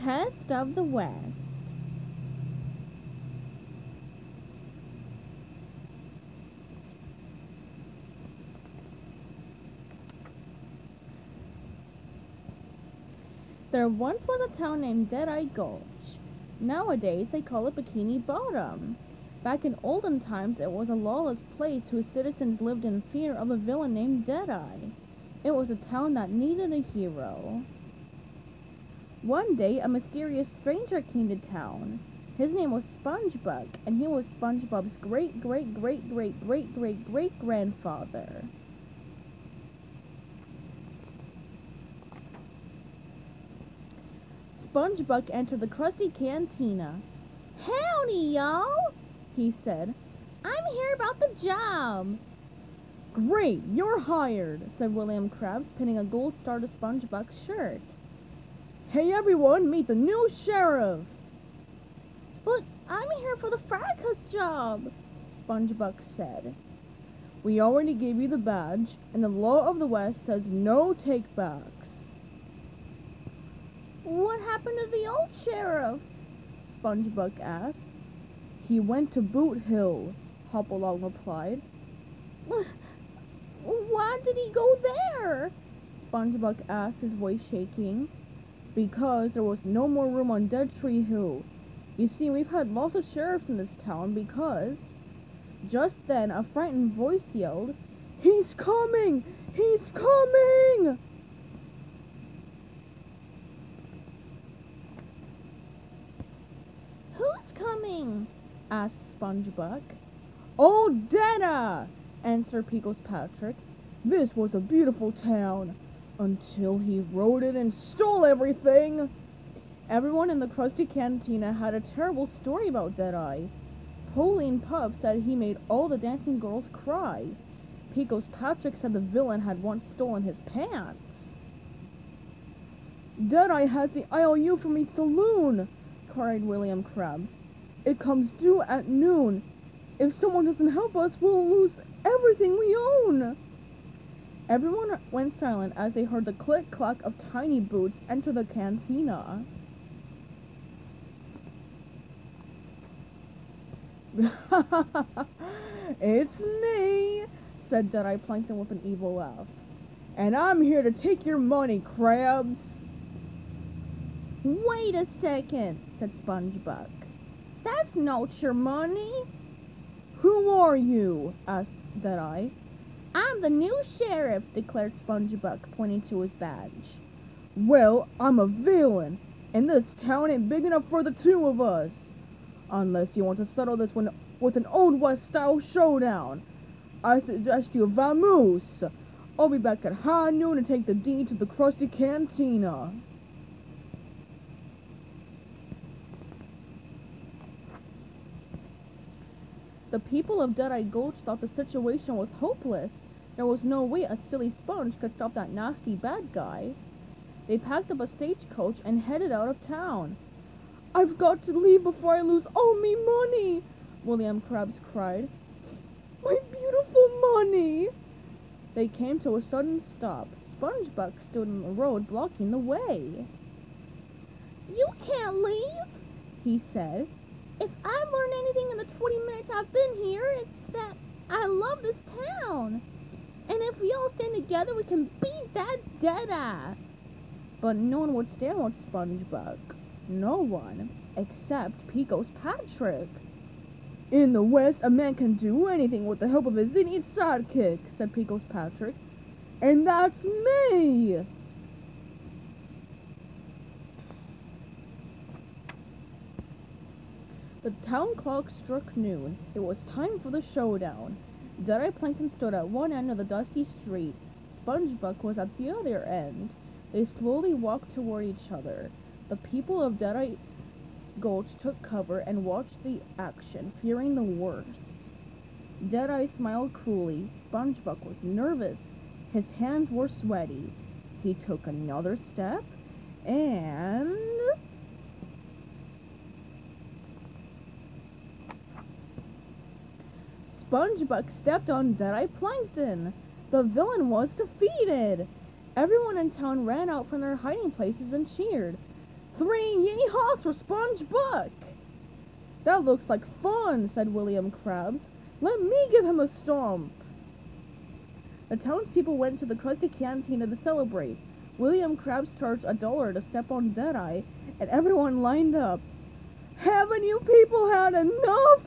Pest of the West. There once was a town named Deadeye Gulch. Nowadays they call it Bikini Bottom. Back in olden times it was a lawless place whose citizens lived in fear of a villain named Deadeye. It was a town that needed a hero. One day a mysterious stranger came to town. His name was SpongeBuck, and he was SpongeBob's great-great-great-great-great-great-grandfather. SpongeBuck entered the crusty cantina. "Howdy, y'all," he said. "I'm here about the job." "Great, you're hired," said William Krabs, pinning a gold star to SpongeBuck's shirt. "Hey everyone, meet the new sheriff!" "But I'm here for the fry cook job," SpongeBuck said. "We already gave you the badge, and the law of the West says no take-backs." "What happened to the old sheriff?" SpongeBuck asked. "He went to Boot Hill," Hopalong replied. "Why did he go there?" SpongeBuck asked, his voice shaking. "Because there was no more room on Dead Tree Hill. You see, we've had lots of sheriffs in this town because..." Just then, a frightened voice yelled, "He's coming! He's coming!" "Who's coming?" asked SpongeBuck. "Old Deadeye!" answered Pickles Patrick. "This was a beautiful town, until he rode it and stole everything." Everyone in the crusty cantina had a terrible story about Deadeye. Pauline Pup said he made all the dancing girls cry. Pickles Patrick said the villain had once stolen his pants. "Deadeye has the IOU for me saloon," cried William Krabs. "It comes due at noon. If someone doesn't help us, we'll lose everything we own." Everyone went silent as they heard the click-clack of tiny boots enter the cantina. "It's me," said Deadeye Plankton with an evil laugh. "And I'm here to take your money, Krabs." "Wait a second," said SpongeBuck. "That's not your money." "Who are you?" asked Deadeye. "I'm the new sheriff," declared SpongeBuck, pointing to his badge. "Well, I'm a villain, and this town ain't big enough for the two of us. Unless you want to settle this one with an Old West-style showdown. I suggest you vamoose. I'll be back at high noon and take the D to the crusty cantina." The people of Deadeye Gulch thought the situation was hopeless. There was no way a silly sponge could stop that nasty bad guy. They packed up a stagecoach and headed out of town. "I've got to leave before I lose all me money," William Krabs cried. "My beautiful money!" They came to a sudden stop. SpongeBuck stood in the road, blocking the way. "You can't leave," he said. "If I've learned anything in the 20 minutes I've been here, it's that I love this town. And if we all stand together, we can beat that Deadeye." But no one would stand with SpongeBuck. No one, except Pickles Patrick. "In the West, a man can do anything with the help of his idiot sidekick," said Pickles Patrick. "And that's me!" The town clock struck noon. It was time for the showdown. Deadeye Plankton stood at one end of the dusty street. SpongeBuck was at the other end. They slowly walked toward each other. The people of Deadeye Gulch took cover and watched the action, fearing the worst. Deadeye smiled cruelly. SpongeBuck was nervous. His hands were sweaty. He took another step, and... SpongeBuck stepped on Deadeye Plankton. The villain was defeated. Everyone in town ran out from their hiding places and cheered. 3 yeehaws for SpongeBuck! That looks like fun, said William Krabs. Let me give him a stomp. The townspeople went to the Krusty Cantina to celebrate. William Krabs charged $1 to step on Deadeye, and everyone lined up. Haven't you people had enough?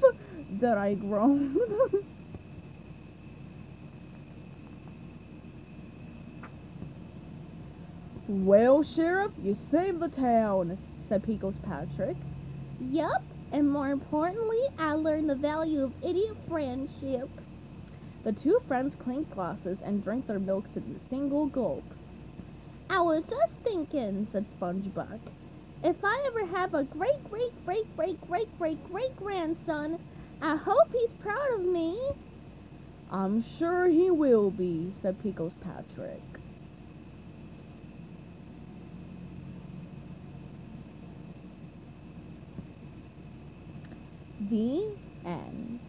Deadeye groaned. Well, Sheriff, you saved the town, said Pickles Patrick. Yup, and more importantly, I learned the value of idiot friendship. The two friends clinked glasses and drank their milks in a single gulp. I was just thinking, said SpongeBuck, if I ever have a great grandson, I hope he's proud of me. I'm sure he will be, said Pickles Patrick. The end.